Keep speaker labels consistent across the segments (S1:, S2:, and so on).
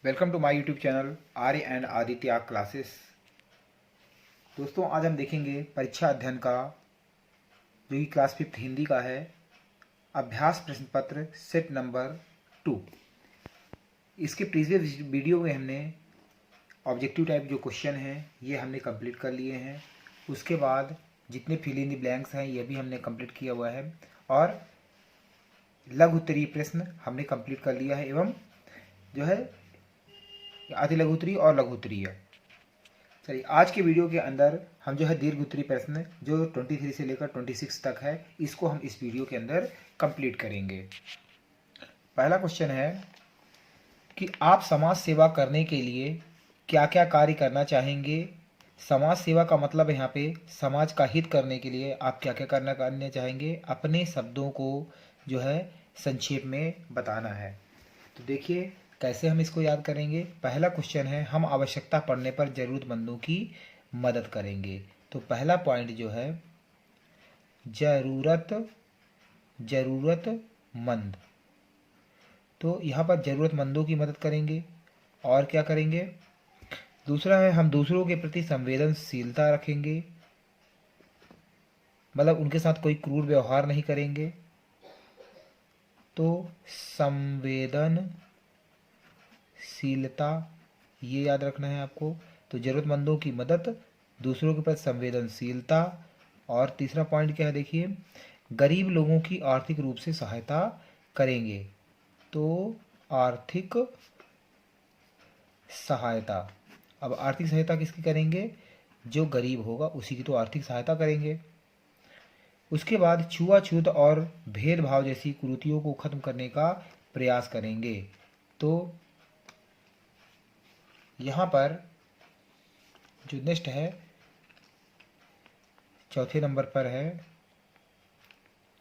S1: Welcome to my YouTube channel Arya and Aditya classes. दोस्तों, आज हम देखेंगे परीक्षा अध्ययन का जो कि क्लास 5 हिंदी का है, अभ्यास प्रश्न पत्र सेट नंबर 2। इसके प्रीवियस वीडियो में हमने ऑब्जेक्टिव टाइप जो क्वेश्चन हैं ये हमने कंप्लीट कर लिए हैं। उसके बाद जितने फिल इन द ब्लैंक्स हैं ये भी हमने कंप्लीट किया हुआ है और लघु उत्तरीय प्रश्न हमने कंप्लीट कर लिया है एवं जो है अति लघु उत्तरीय और लघु उत्तरीय। चलिए, आज के वीडियो के अंदर हम जो है दीर्घ उत्तरीय प्रश्न जो 23 से लेकर 26 तक है इसको हम इस वीडियो के अंदर कंप्लीट करेंगे। पहला क्वेश्चन है कि आप समाज सेवा करने के लिए क्या क्या कार्य करना चाहेंगे। समाज सेवा का मतलब यहाँ पे समाज का हित करने के लिए आप क्या क्या करना चाहेंगे, अपने शब्दों को जो है संक्षेप में बताना है। तो देखिए कैसे हम इसको याद करेंगे। पहला क्वेश्चन है, हम आवश्यकता पड़ने पर ज़रूरतमंदों की मदद करेंगे। तो पहला पॉइंट जो है ज़रूरतमंद, तो यहाँ पर ज़रूरतमंदों की मदद करेंगे। और क्या करेंगे? दूसरा है, हम दूसरों के प्रति संवेदनशीलता रखेंगे, मतलब उनके साथ कोई क्रूर व्यवहार नहीं करेंगे। तो संवेदनशीलता ये याद रखना है आपको। तो ज़रूरतमंदों की मदद, दूसरों के प्रति संवेदनशीलता। और तीसरा पॉइंट क्या है देखिए, गरीब लोगों की आर्थिक रूप से सहायता करेंगे। तो आर्थिक सहायता, अब आर्थिक सहायता किसकी करेंगे? जो गरीब होगा उसी की तो आर्थिक सहायता करेंगे। उसके बाद छुआछूत और भेदभाव जैसी कुरीतियों को खत्म करने का प्रयास करेंगे। तो यहाँ पर जो नेक्स्ट है चौथे नंबर पर है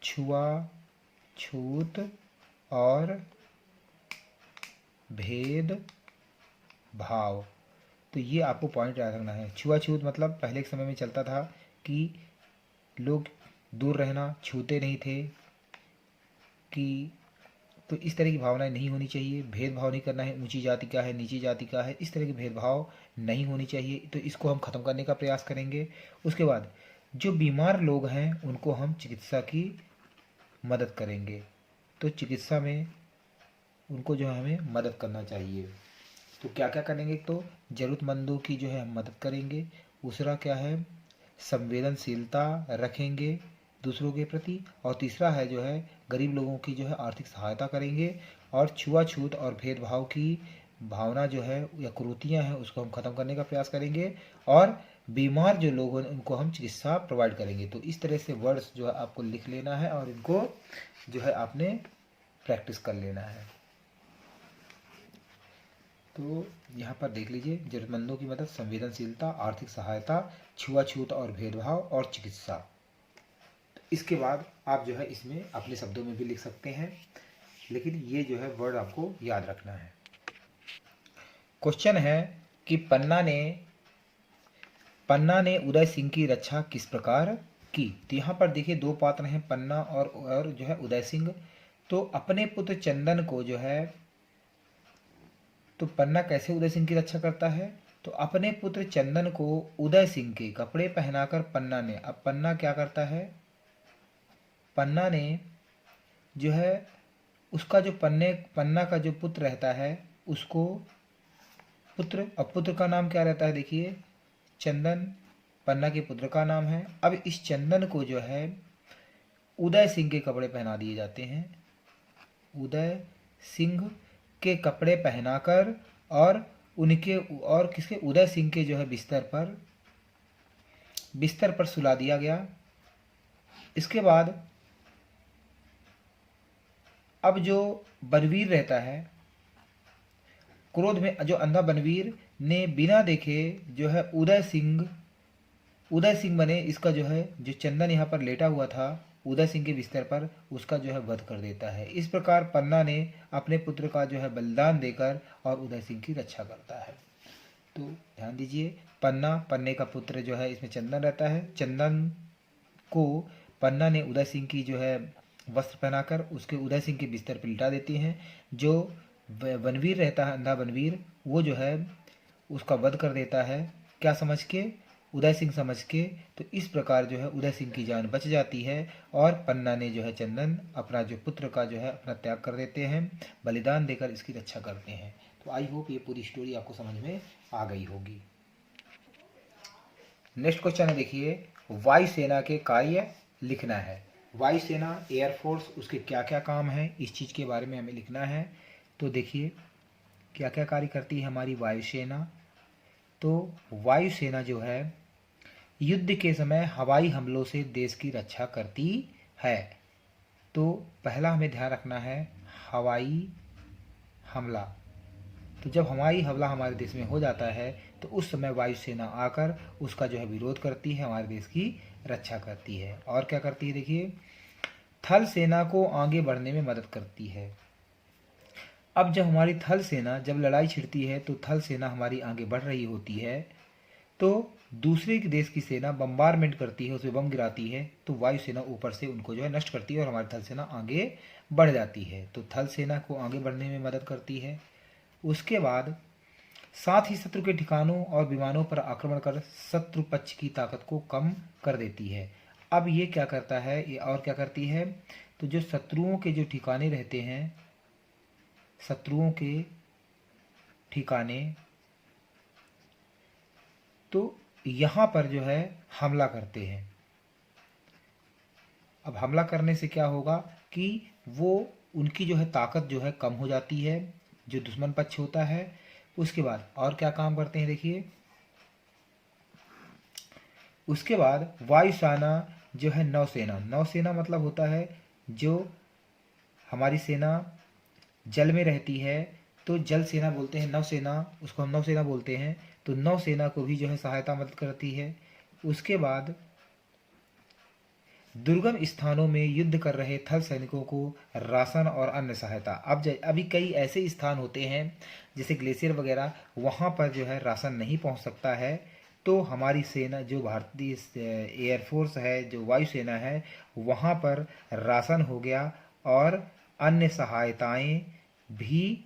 S1: छुआछूत और भेदभाव। तो ये आपको पॉइंट याद रखना है। छुआछूत मतलब पहले के समय में चलता था कि लोग दूर रहना, छूते नहीं थे कि, तो इस तरह की भावनाएं नहीं होनी चाहिए। भेदभाव नहीं करना है, ऊंची जाति का है नीची जाति का है, इस तरह के भेदभाव नहीं होनी चाहिए। तो इसको हम ख़त्म करने का प्रयास करेंगे। उसके बाद जो बीमार लोग हैं उनको हम चिकित्सा की मदद करेंगे। तो चिकित्सा में उनको जो है हमें मदद करना चाहिए। तो क्या क्या करेंगे? तो ज़रूरतमंदों की जो है हम मदद करेंगे। दूसरा क्या है, संवेदनशीलता रखेंगे दूसरों के प्रति। और तीसरा है जो है गरीब लोगों की जो है आर्थिक सहायता करेंगे। और छुआछूत और भेदभाव की भावना जो है या कुरीतियाँ हैं उसको हम ख़त्म करने का प्रयास करेंगे। और बीमार जो लोग हैं उनको हम चिकित्सा प्रोवाइड करेंगे। तो इस तरह से वर्ड्स जो है आपको लिख लेना है और इनको जो है आपने प्रैक्टिस कर लेना है। तो यहाँ पर देख लीजिए, जरूरतमंदों की मदद, संवेदनशीलता, आर्थिक सहायता, छुआछूत और भेदभाव और चिकित्सा। तो इसके बाद आप जो है इसमें अपने शब्दों में भी लिख सकते हैं, लेकिन ये जो है वर्ड आपको याद रखना है। क्वेश्चन है कि पन्ना ने उदय सिंह की रक्षा किस प्रकार की। तो यहाँ पर देखिए दो पात्र हैं, पन्ना और जो है उदय सिंह। तो अपने पुत्र चंदन को जो है, तो पन्ना कैसे उदय सिंह की रक्षा करता है? तो अपने पुत्र चंदन को उदय सिंह के कपड़े पहनाकर पन्ना ने, अब पन्ना क्या करता है? पन्ना ने जो है उसका जो पन्ना का जो पुत्र रहता है उसको अब पुत्र का नाम क्या रहता है देखिए, चंदन पन्ना के पुत्र का नाम है। अब इस चंदन को जो है उदय सिंह के कपड़े पहना दिए जाते हैं। उदय सिंह के कपड़े पहनाकर और किसके, उदय सिंह के जो है बिस्तर पर सुला दिया गया। इसके बाद अब जो बनवीर रहता है, क्रोध में जो अंधा बनवीर ने बिना देखे जो है उदय सिंह बने इसका जो है जो चंदन यहाँ पर लेटा हुआ था उदय सिंह के बिस्तर पर, उसका जो है वध कर देता है। इस प्रकार पन्ना ने अपने पुत्र का जो है बलिदान देकर और उदय सिंह की रक्षा करता है। तो ध्यान दीजिए, पन्ने का पुत्र जो है इसमें चंदन रहता है। चंदन को पन्ना ने उदय सिंह की जो है वस्त्र पहनाकर उसके उदय सिंह के बिस्तर पर लिटा देती हैं। जो बनवीर रहता है, अंधा बनवीर, वो जो है उसका वध कर देता है, क्या समझ के, उदय सिंह समझ के। तो इस प्रकार जो है उदय सिंह की जान बच जाती है और पन्ना ने जो है चंदन अपना जो पुत्र का जो है अपना त्याग कर देते हैं, बलिदान देकर इसकी रक्षा करते हैं। तो आई होप ये पूरी स्टोरी आपको समझ में आ गई होगी। नेक्स्ट क्वेश्चन है, देखिए वायुसेना के कार्य लिखना है। वायुसेना एयरफोर्स, उसके क्या क्या काम हैं, इस चीज़ के बारे में हमें लिखना है। तो देखिए क्या क्या कार्य करती है हमारी वायुसेना। तो वायुसेना जो है युद्ध के समय हवाई हमलों से देश की रक्षा करती है। तो पहला हमें ध्यान रखना है हवाई हमला। तो जब हवाई हमला हमारे देश में हो जाता है तो उस समय वायुसेना आकर उसका जो है विरोध करती है, हमारे देश की रक्षा करती है। और क्या करती है, देखिए थल सेना को आगे बढ़ने में मदद करती है। अब जब हमारी थल सेना जब लड़ाई छिड़ती है तो थल सेना हमारी आगे बढ़ रही होती है, तो दूसरे देश की सेना बम्बारमेंट करती है, उसमें बम गिराती है, तो वायुसेना ऊपर से उनको जो है नष्ट करती है और हमारी थल सेना आगे बढ़ जाती है। तो थल सेना को आगे बढ़ने में मदद करती है। उसके बाद साथ ही शत्रु के ठिकानों और विमानों पर आक्रमण कर शत्रु पक्ष की ताकत को कम कर देती है। अब ये क्या करता है, ये और क्या करती है, तो जो शत्रुओं के जो ठिकाने रहते हैं, शत्रुओं के ठिकाने, तो यहाँ पर जो है हमला करते हैं। अब हमला करने से क्या होगा कि वो उनकी जो है ताकत जो है कम हो जाती है, जो दुश्मन पक्ष होता है। उसके बाद और क्या काम करते हैं, देखिए उसके बाद वायुसेना जो है नौसेना, नौसेना मतलब होता है जो हमारी सेना जल में रहती है, तो जल सेना बोलते हैं, नौसेना उसको हम नौसेना बोलते हैं। तो नौसेना को भी जो है सहायता मदद करती है। उसके बाद दुर्गम स्थानों में युद्ध कर रहे थल सैनिकों को राशन और अन्य सहायता। अब अभी कई ऐसे स्थान होते हैं जैसे ग्लेशियर वगैरह, वहाँ पर जो है राशन नहीं पहुँच सकता है, तो हमारी सेना जो भारतीय एयरफोर्स है, जो वायुसेना है, वहाँ पर राशन हो गया और अन्य सहायताएं भी,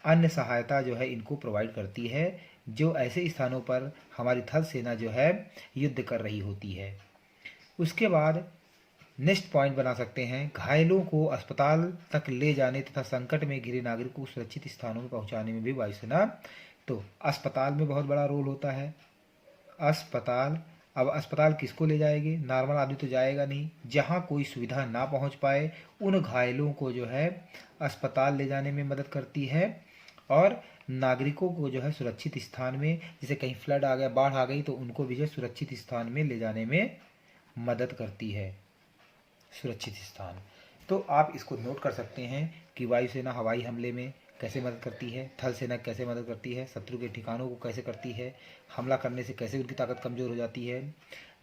S1: अन्य सहायता जो है इनको प्रोवाइड करती है, जो ऐसे स्थानों पर हमारी थल सेना जो है युद्ध कर रही होती है। उसके बाद नेक्स्ट पॉइंट बना सकते हैं, घायलों को अस्पताल तक ले जाने तथा संकट में घिरे नागरिकों को सुरक्षित स्थानों में पहुंचाने में भी वायुसेना, तो अस्पताल में बहुत बड़ा रोल होता है। अस्पताल, अब अस्पताल किसको ले जाएंगे, नॉर्मल आदमी तो जाएगा नहीं, जहां कोई सुविधा ना पहुंच पाए उन घायलों को जो है अस्पताल ले जाने में मदद करती है और नागरिकों को जो है सुरक्षित स्थान में, जैसे कहीं फ्लड आ गया, बाढ़ आ गई, तो उनको भी जो सुरक्षित स्थान में ले जाने में मदद करती है, सुरक्षित स्थान। तो आप इसको नोट कर सकते हैं कि वायुसेना हवाई हमले में कैसे मदद करती है, थल सेना कैसे मदद करती है, शत्रु के ठिकानों को कैसे करती है, हमला करने से कैसे उनकी ताकत कमज़ोर हो जाती है,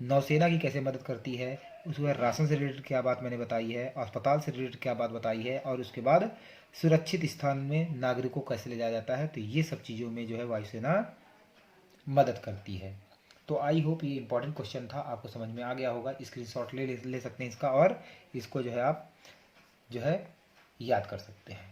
S1: नौसेना की कैसे मदद करती है, उसके बाद राशन से रिलेटेड क्या बात मैंने बताई है, अस्पताल से रिलेटेड क्या बात बताई है, और उसके बाद सुरक्षित स्थान में नागरिकों को कैसे ले जाया जाता है। तो ये सब चीज़ों में जो है वायुसेना मदद करती है। तो आई होप ये इंपॉर्टेंट क्वेश्चन था, आपको समझ में आ गया होगा। स्क्रीनशॉट ले सकते हैं इसका और इसको जो है आप जो है याद कर सकते हैं।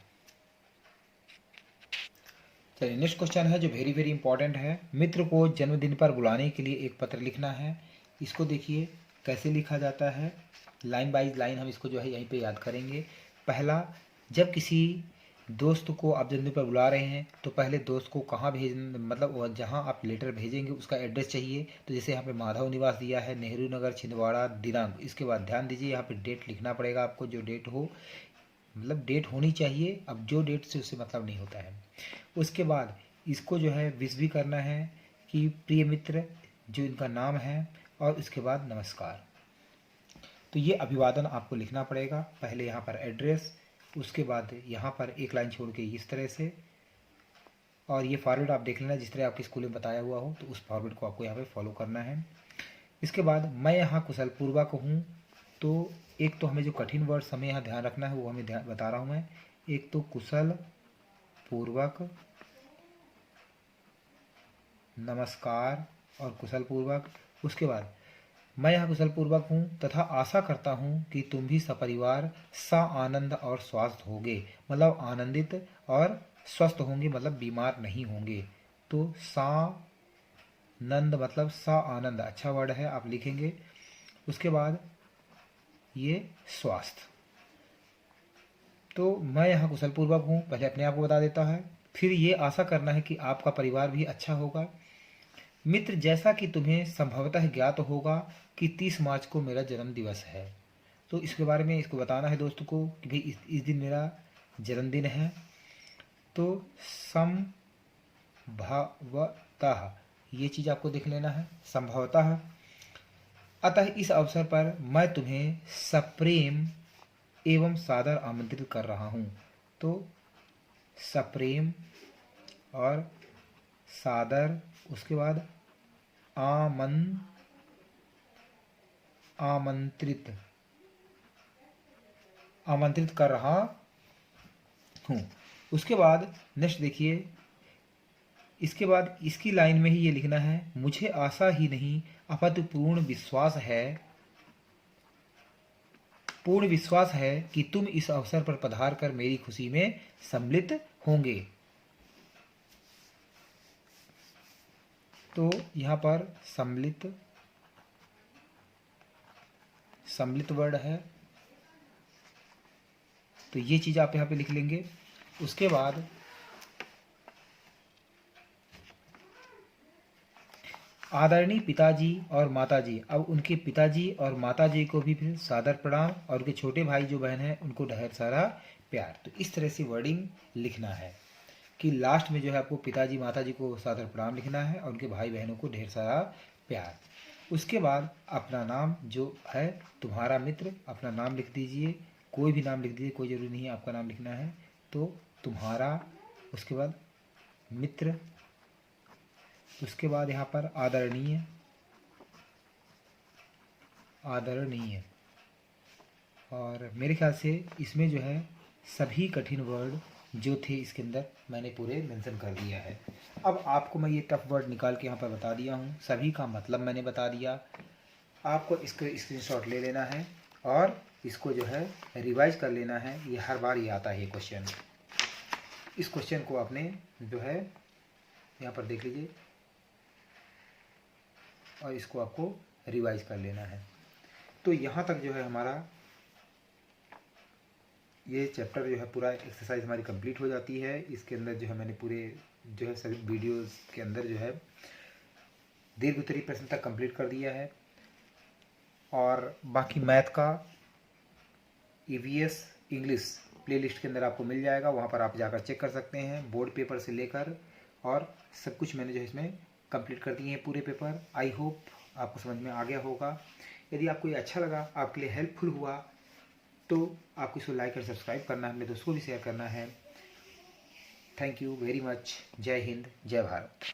S1: चलिए नेक्स्ट क्वेश्चन है जो वेरी वेरी इंपॉर्टेंट है, मित्र को जन्मदिन पर बुलाने के लिए एक पत्र लिखना है। इसको देखिए कैसे लिखा जाता है, लाइन बाई लाइन हम इसको जो है यहीं पे याद करेंगे। पहला, जब किसी दोस्त को आप जन्मदिन पर बुला रहे हैं तो पहले दोस्त को कहाँ भेज, मतलब जहाँ आप लेटर भेजेंगे उसका एड्रेस चाहिए। तो जैसे यहाँ पे माधव निवास दिया है, नेहरू नगर छिंदवाड़ा, दिनांक। इसके बाद ध्यान दीजिए यहाँ पे डेट लिखना पड़ेगा आपको, जो डेट हो, मतलब डेट होनी चाहिए, अब जो डेट से उससे मतलब नहीं होता है। उसके बाद इसको जो है विश भी करना है कि प्रिय मित्र, जो इनका नाम है, और उसके बाद नमस्कार। तो ये अभिवादन आपको लिखना पड़ेगा, पहले यहाँ पर एड्रेस, उसके बाद यहाँ पर एक लाइन छोड़ के इस तरह से, और ये फॉर्मेट आप देख लेना जिस तरह आपके स्कूल में बताया हुआ हो, तो उस फॉर्मेट को आपको यहाँ पे फॉलो करना है। इसके बाद मैं यहाँ कुशल पूर्वक हूँ, तो एक तो हमें जो कठिन वर्ड्स हमें यहाँ ध्यान रखना है वो हमें बता रहा हूँ मैं। एक तो कुशल पूर्वक, नमस्कार और कुशल पूर्वक। उसके बाद मैं यहाँ कुशल पूर्वक हूँ तथा आशा करता हूँ कि तुम भी सपरिवार सा आनंद और स्वस्थ होगे, मतलब आनंदित और स्वस्थ होंगे मतलब बीमार नहीं होंगे। तो सा नंद मतलब सा आनंद अच्छा वर्ड है, आप लिखेंगे। उसके बाद ये स्वास्थ्य, तो मैं यहाँ कुशलपूर्वक हूँ, पहले अपने आप को बता देता है। फिर ये आशा करना है कि आपका परिवार भी अच्छा होगा। मित्र, जैसा कि तुम्हें संभवतः ज्ञात होगा कि 30 मार्च को मेरा जन्म दिवस है, तो इसके बारे में इसको बताना है दोस्तों को कि भाई इस दिन मेरा जन्मदिन है। तो संभवतः ये चीज़ आपको देख लेना है, संभवतः। अतः इस अवसर पर मैं तुम्हें सप्रेम एवं सादर आमंत्रित कर रहा हूँ। तो सप्रेम और सादर, उसके बाद आमंत्रित आमंत्रित कर रहा हूँ। उसके बाद नेक्स्ट देखिए, इसके बाद इसकी लाइन में ही ये लिखना है, मुझे आशा ही नहीं अपितु पूर्ण विश्वास है कि तुम इस अवसर पर पधार कर मेरी खुशी में सम्मिलित होंगे। तो यहाँ पर सम्मिलित वर्ड है, तो ये चीज़ आप यहाँ पे लिख लेंगे। उसके बाद आदरणीय पिताजी और माताजी, अब उनके पिताजी और माताजी को भी फिर सादर प्रणाम, और उनके छोटे भाई जो बहन है उनको ढेर सारा प्यार। तो इस तरह से वर्डिंग लिखना है कि लास्ट में जो है आपको पिताजी माताजी को सादर प्रणाम लिखना है और उनके भाई बहनों को ढेर सारा प्यार। उसके बाद अपना नाम जो है, तुम्हारा मित्र, अपना नाम लिख दीजिए, कोई भी नाम लिख दीजिए, कोई ज़रूरी नहीं है आपका नाम लिखना है। तो तुम्हारा, उसके बाद मित्र, उसके बाद यहाँ पर आदरणीय, और मेरे ख्याल से इसमें जो है सभी कठिन वर्ड जो थे इसके अंदर मैंने पूरे मेंशन कर दिया है। अब आपको मैं ये टफ वर्ड निकाल के यहाँ पर बता दिया हूँ, सभी का मतलब मैंने बता दिया। आपको इसको स्क्रीनशॉट ले लेना है और इसको जो है रिवाइज कर लेना है। ये हर बार ये आता है ये क्वेश्चन। इस क्वेश्चन को आपने जो है यहाँ पर देख लीजिए और इसको आपको रिवाइज कर लेना है। तो यहाँ तक जो है हमारा ये चैप्टर जो है पूरा एक्सरसाइज हमारी कंप्लीट हो जाती है। इसके अंदर जो है मैंने पूरे जो है सभी वीडियोस के अंदर जो है दीर्घ उत्तरीय प्रश्न तक कंप्लीट कर दिया है, और बाकी मैथ का ईवीएस इंग्लिश प्लेलिस्ट के अंदर आपको मिल जाएगा, वहाँ पर आप जाकर चेक कर सकते हैं। बोर्ड पेपर से लेकर और सब कुछ मैंने जो है इसमें कंप्लीट कर दिए हैं पूरे पेपर। आई होप आपको समझ में आ गया होगा। यदि आपको ये अच्छा लगा, आपके लिए हेल्पफुल हुआ, तो आपको इसको लाइक और सब्सक्राइब करना है, अपने दोस्तों को भी शेयर करना है। Thank you very much. जय हिंद, जय भारत।